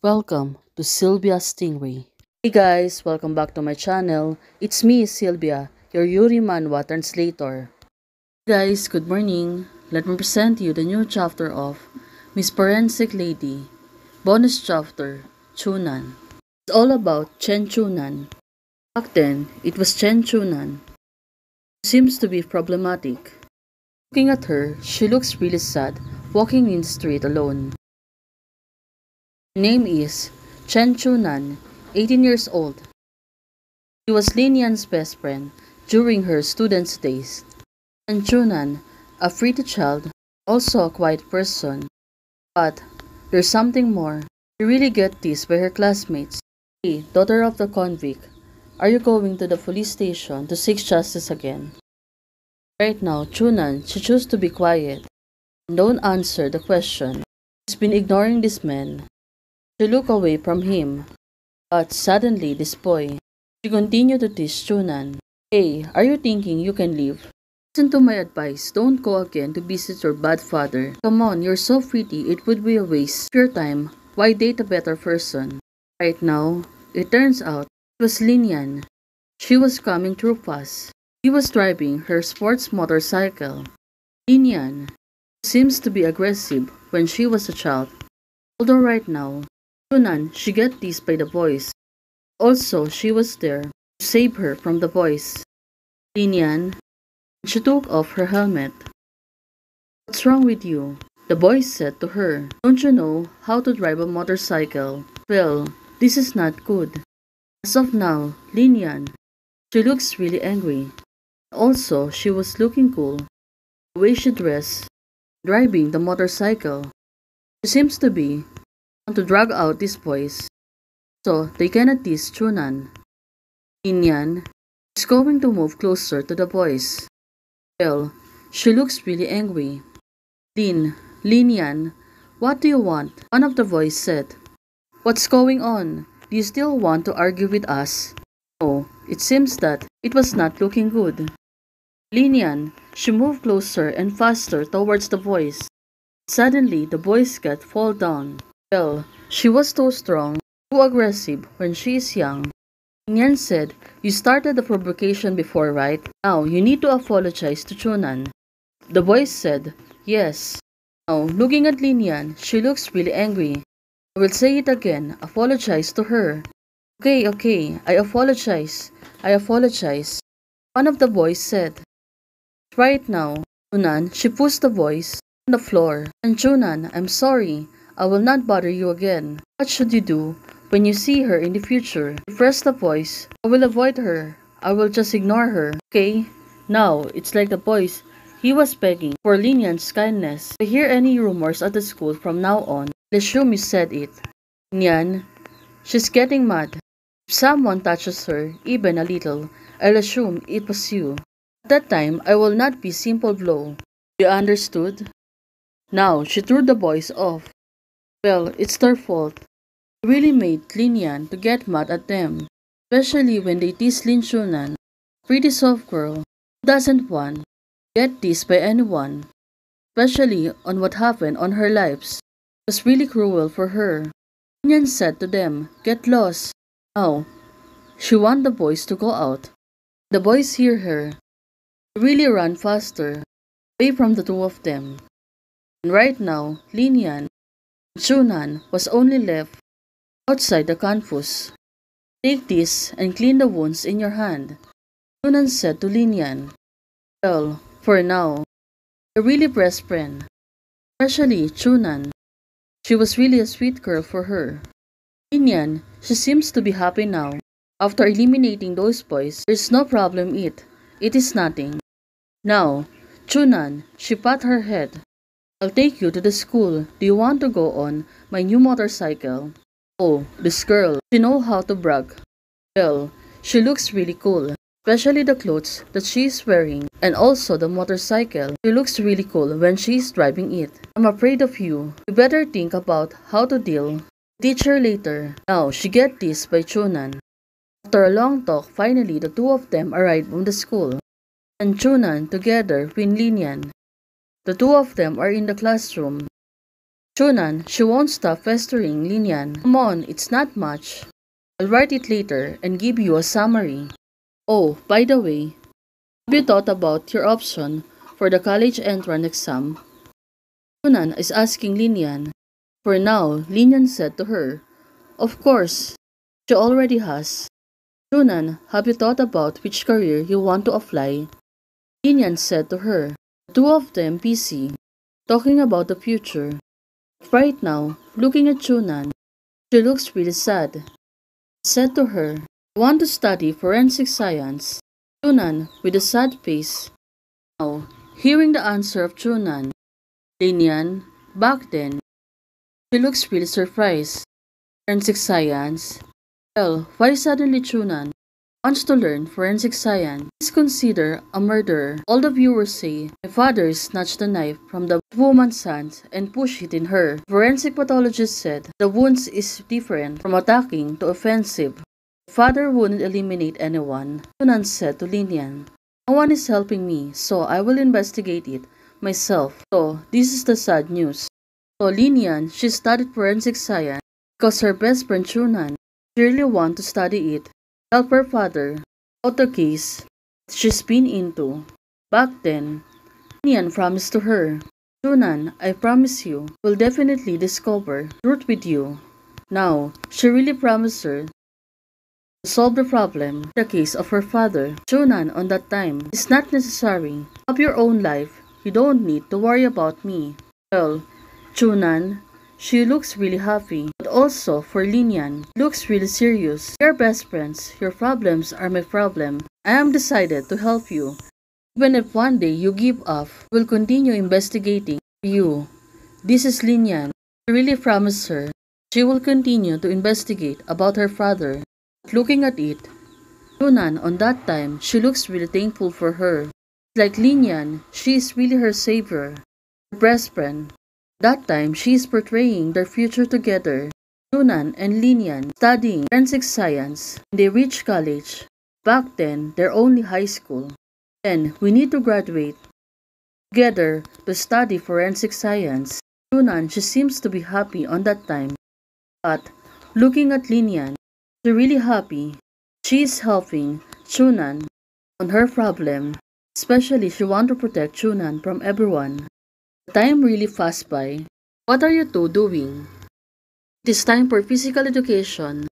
Welcome to Sylvia Stingray. Hey guys, welcome back to my channel. It's me, Sylvia, your Yuri Manhwa translator. Hey guys, good morning. Let me present you the new chapter of Miss Forensic Lady. Bonus chapter, Chunan. It's all about Chen Chunan. Back then, it was Chen Chunan. Seems to be problematic. Looking at her, she looks really sad, walking in the street alone. Her name is Chen Chunan, 18 years old. She was Lin Yan's best friend during her students' days. And Chunan, a pretty child, also a quiet person. But there's something more. She really gets teased by her classmates. Hey, daughter of the convict, are you going to the police station to seek justice again? Right now, Chunan, she chose to be quiet and don't answer the question. She's been ignoring this man. She looked away from him. But suddenly, this boy, she continued to tease Chunan. Hey, are you thinking you can leave? Listen to my advice. Don't go again to visit your bad father. Come on, you're so pretty. It would be a waste of your time. Why date a better person? Right now, it turns out it was Lin Yan. She was coming through fast. He was driving her sports motorcycle. Lin Yan seems to be aggressive when she was a child. Although right now, Chunan, she get teased by the boys. Also, she was there to save her from the boys. Lin Yan, she took off her helmet. What's wrong with you? The boy said to her. Don't you know how to drive a motorcycle? Well, this is not good. As of now, Lin Yan, she looks really angry. Also, she was looking cool. The way she dressed, driving the motorcycle. She seems to be want to drag out these boys so they cannot tease Chunan. Lin Yan is going to move closer to the boys. Well, she looks really angry. Lin Yan, what do you want? One of the boys said. What's going on? Do you still want to argue with us? Oh, it seems that it was not looking good. Lin Yan, she moved closer and faster towards the boys. Suddenly, the boys got fall down. Well, she was too strong, too aggressive when she is young. Lin Yan said, you started the provocation before, right? Now, you need to apologize to Chunan. The boys said, yes. Now, looking at Lin Yan, she looks really angry. I will say it again, apologize to her. Okay, I apologize. One of the boys said. Right now, Chunan, she pushed the boys on the floor. And Chunan, I'm sorry. I will not bother you again. What should you do when you see her in the future? You press the voice. I will avoid her. I will just ignore her. Okay? Now, it's like the boys. He was begging for Lin Yan's kindness. If I hear any rumors at the school from now on, I'll assume you said it. Lin Yan, she's getting mad. If someone touches her, even a little, I'll assume it was you. At that time, I will not be simple blow. You understood? Now, she threw the boys off. Well, it's their fault. It really made Lin Yan to get mad at them. Especially when they tease Lin Chunan, pretty soft girl who doesn't want to get teased by anyone. Especially on what happened on her lives. It was really cruel for her. Lin Yan said to them, get lost. Now, she want the boys to go out. The boys hear her. They really run faster, away from the two of them. And right now, Lin Yan and Chunan was only left outside the campus. Take this and clean the wounds in your hand, Chunan said to Lin Yan. Well, for now, they're really best friend. Especially Chunan. She was really a sweet girl for her. Lin Yan, she seems to be happy now. After eliminating those boys, there's no problem it is nothing. Now, Chunan, she pat her head. I'll take you to the school. Do you want to go on my new motorcycle? Oh, this girl, she knows how to brag. Well, she looks really cool. Especially the clothes that she's wearing and also the motorcycle. She looks really cool when she's driving it. I'm afraid of you. You better think about how to deal with the teacher later. Now, she get this by Chunan. After a long talk, finally the two of them arrived from the school. And Chunan together with Lin Yan. The two of them are in the classroom. Chunan, she won't stop pestering Linian. Come on, it's not much. I'll write it later and give you a summary. Oh, by the way, have you thought about your option for the college entrance exam? Chunan is asking Linian. For now, Linian said to her, of course, she already has. Chunan, have you thought about which career you want to apply? Linian said to her. The two of them busy, talking about the future. Right now, looking at Chunan, she looks really sad. Said to her, I want to study forensic science. Chunan, with a sad face. Now, hearing the answer of Chunan, Linian, back then, she looks really surprised. Forensic science? Well, why suddenly Chunan wants to learn forensic science? He's considered a murderer. All the viewers say, my father snatched the knife from the woman's hand and pushed it in her. Forensic pathologist said the wounds is different from attacking to offensive. My father wouldn't eliminate anyone. Chunan said to Linian, no one is helping me, so I will investigate it myself. So, this is the sad news. So Linian, she studied forensic science because her best friend Chunan really want to study it, help her father out the case she's been into. Back then, Linian promised to her, Chunan, I promise you, will definitely discover truth with you. Now, she really promised her to solve the problem, the case of her father. Chunan on that time, it's not necessary. Have your own life. You don't need to worry about me. Well, Chunan, she looks really happy, but also for Linian, looks really serious. We are best friends. Your problems are my problem. I am decided to help you. Even if one day you give up, we'll continue investigating you. This is Linian. I really promise her she will continue to investigate about her father. Looking at it, Chunan on that time, she looks really thankful for her. Like Linian, she is really her savior, her best friend. That time, she is portraying their future together. Chunan and Linian studying forensic science. When they reach college, back then, they're only high school. Then, we need to graduate together to study forensic science. Chunan, she seems to be happy on that time. But, looking at Linian, she's really happy. She is helping Chunan on her problem. Especially, she wants to protect Chunan from everyone. The time really fast by. What are you two doing? It is time for physical education.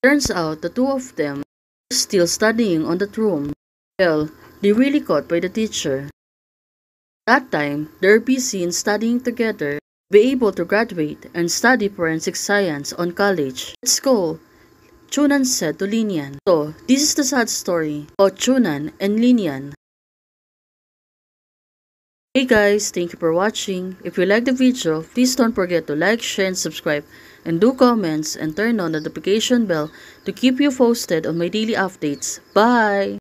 Turns out the two of them are still studying on that room. Well, they really caught by the teacher. That time, they're busy in studying together, be able to graduate and study forensic science on college. Let's go, Chunan said to Linian. So, this is the sad story about Chunan and Linian. Hey guys, thank you for watching. If you like the video, please don't forget to like, share, and subscribe. And do comments and turn on the notification bell to keep you posted on my daily updates. Bye!